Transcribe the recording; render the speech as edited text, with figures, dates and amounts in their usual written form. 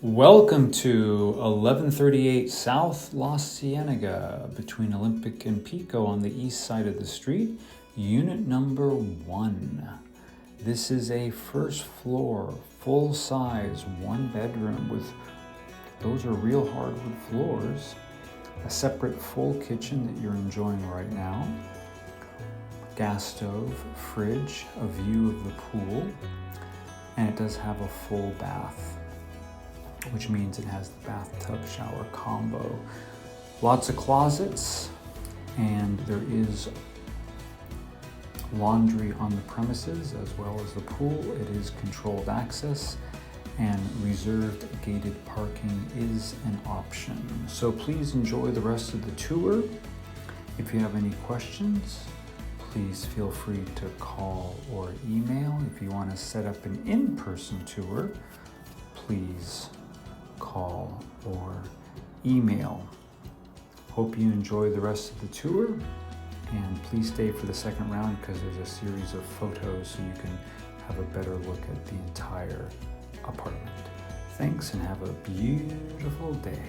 Welcome to 1138 South La Cienega between Olympic and Pico on the east side of the street, unit number 1. This is a first floor, full size, 1 bedroom with, those are real hardwood floors, a separate full kitchen that you're enjoying right now, gas stove, fridge, a view of the pool, and it does have a full bath, which means it has the bathtub shower combo. Lots of closets, and there is laundry on the premises as well as the pool. It is controlled access, and reserved gated parking is an option. So please enjoy the rest of the tour. If you have any questions, please feel free to call or email. If you want to set up an in-person tour, please call or email. Hope you enjoy the rest of the tour, and please stay for the second round because there's a series of photos so you can have a better look at the entire apartment. Thanks, and have a beautiful day.